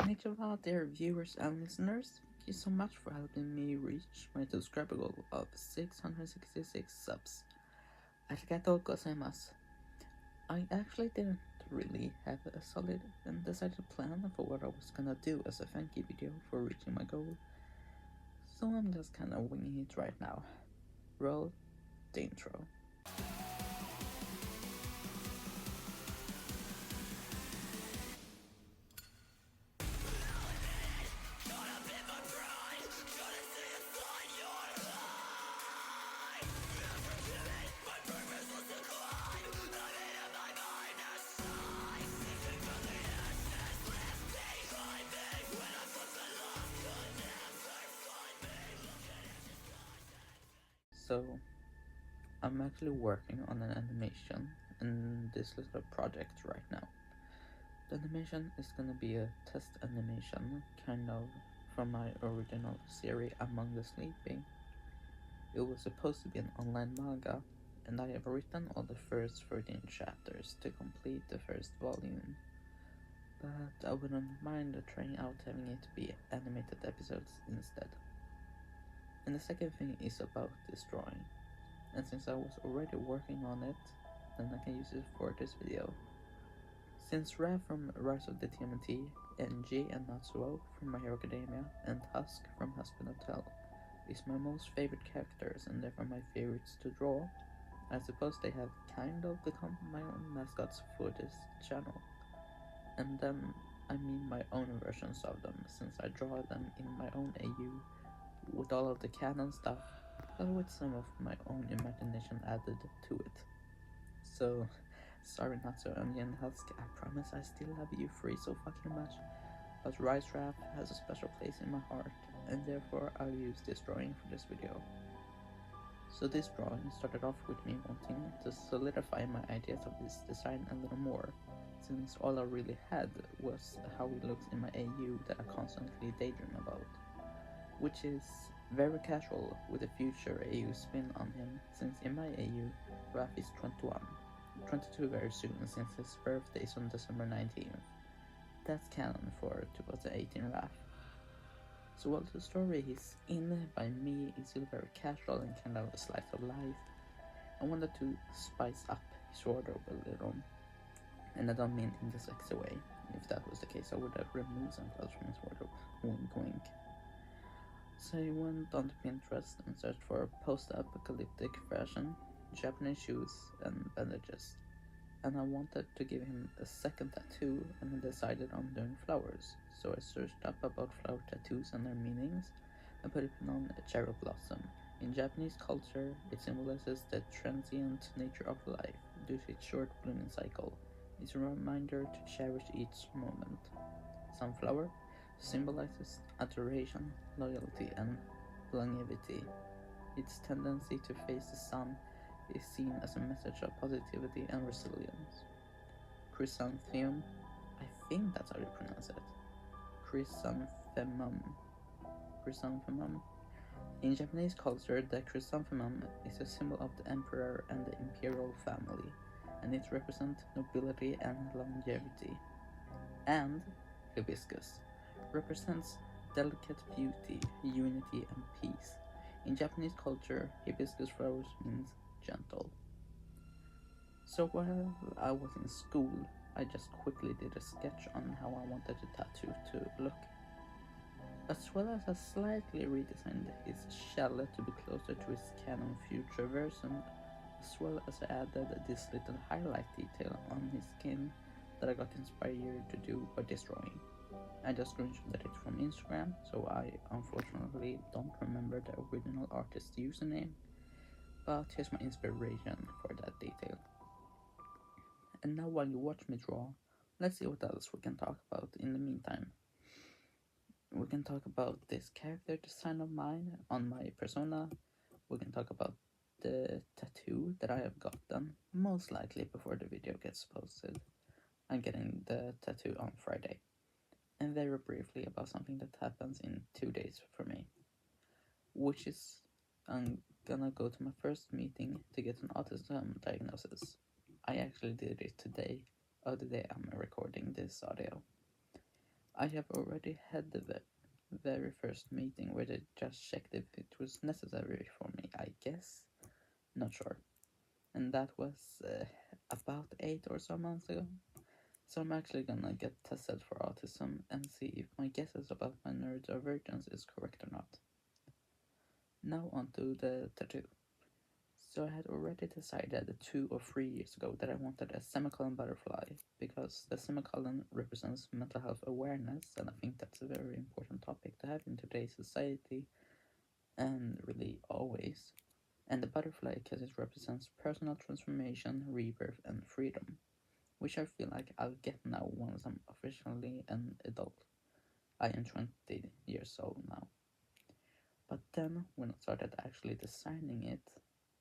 Konnichiwa, dear viewers and listeners. Thank you so much for helping me reach my subscriber goal of 666 subs. Arigatou gozaimasu. I actually didn't really have a solid and decided plan for what I was gonna do as a thank you video for reaching my goal, so I'm just kinda winging it right now. Roll the intro. So, I'm actually working on an animation in this little project right now. The animation is gonna be a test animation, kind of from my original series Among the Sleeping. It was supposed to be an online manga, and I have written all the first 13 chapters to complete the first volume. But I wouldn't mind trying out having it be animated episodes instead. And the second thing is about this drawing, and since I was already working on it, then I can use it for this video. Since Raph from Rise of the TMNT, NG and Natsuo from My Hero Academia, and Husk from Husband Hotel is my most favorite characters and therefore my favorites to draw, I suppose they have kind of become my own mascots for this channel. And then I mean my own versions of them, since I draw them in my own AU with all of the canon stuff, but with some of my own imagination added to it. So, sorry Natsuo, NG and Husk, I promise I still love you three so fucking much, but Rise Raph has a special place in my heart, and therefore I'll use this drawing for this video. So this drawing started off with me wanting to solidify my ideas of this design a little more, since all I really had was how he looks in my AU that I constantly daydream about, which is very casual with a future AU spin on him, since in my AU, Raph is 21, 22 very soon since his birthday is on December 19th. That's canon for 2018 Raph. So while the story is in by me is still very casual and kind of a slice of life, I wanted to spice up his wardrobe a little. And I don't mean in the sexy way. If that was the case, I would have removed some clothes from his wardrobe. Wink wink. So I went on to Pinterest and searched for post-apocalyptic fashion, Japanese shoes, and bandages. And I wanted to give him a second tattoo, and I decided on doing flowers. So I searched up about flower tattoos and their meanings, and put it on a cherry blossom. In Japanese culture, it symbolizes the transient nature of life due to its short blooming cycle. It's a reminder to cherish each moment. Sunflower symbolizes adoration, loyalty, and longevity. Its tendency to face the sun is seen as a message of positivity and resilience. Chrysanthemum, I think that's how you pronounce it. Chrysanthemum. In Japanese culture, the chrysanthemum is a symbol of the emperor and the imperial family, and it represents nobility and longevity. And hibiscus represents delicate beauty, unity, and peace. In Japanese culture, hibiscus flowers means gentle. So while I was in school, I just quickly did a sketch on how I wanted the tattoo to look, as well as I slightly redesigned his shell to be closer to his canon future version, as well as I added this little highlight detail on his skin that I got inspired to do by this drawing. I just screenshotted it from Instagram, so I unfortunately don't remember the original artist's username, but here's my inspiration for that detail. And now while you watch me draw, let's see what else we can talk about in the meantime. We can talk about this character design of mine on my persona. We can talk about the tattoo that I have gotten, most likely before the video gets posted. I'm getting the tattoo on Friday. And very briefly about something that happens in 2 days for me, which is I'm gonna go to my first meeting to get an autism diagnosis. I actually did it today, the day I'm recording this audio. I have already had the very first meeting where they just checked if it was necessary for me, I guess. Not sure. And that was about 8 or so months ago. So I'm actually gonna get tested for autism and see if my guesses about my neurodivergence is correct or not. Now onto the tattoo. So I had already decided 2 or 3 years ago that I wanted a semicolon butterfly because the semicolon represents mental health awareness, and I think that's a very important topic to have in today's society and really always. And the butterfly because it represents personal transformation, rebirth, and freedom, which I feel like I'll get now once I'm officially an adult. I am 20 years old now. But then, when I started actually designing it,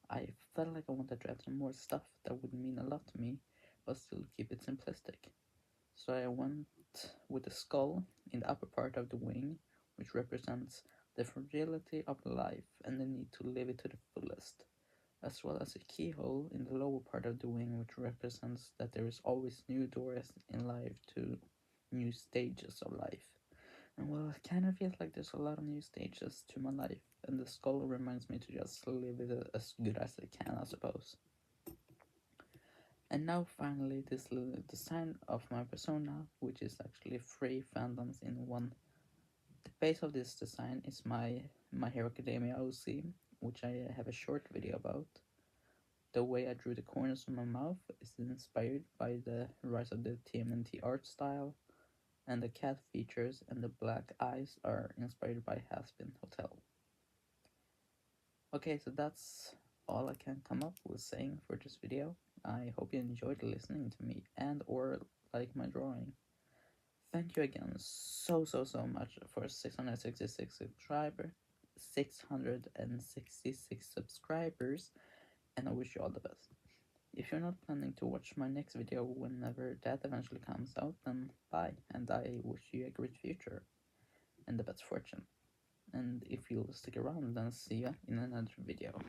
I felt like I wanted to add some more stuff that would mean a lot to me, but still keep it simplistic. So I went with a skull in the upper part of the wing, which represents the fragility of life and the need to live it to the fullest, as well as a keyhole in the lower part of the wing, which represents that there is always new doors in life to new stages of life. And well, it kind of feels like there's a lot of new stages to my life, and the skull reminds me to just live it as good as I can, I suppose. And now finally this little design of my persona, which is actually 3 fandoms in one. The base of this design is My Hero Academia OC, which I have a short video about. The way I drew the corners of my mouth is inspired by the rise of the TMNT art style, and the cat features and the black eyes are inspired by Haspin Hotel. Okay, so that's all I can come up with saying for this video. I hope you enjoyed listening to me and or like my drawing. Thank you again so much for 666 subscribers, and I wish you all the best. If you're not planning to watch my next video whenever that eventually comes out, then bye, and I wish you a great future and the best fortune. And if you'll stick around, then see ya in another video.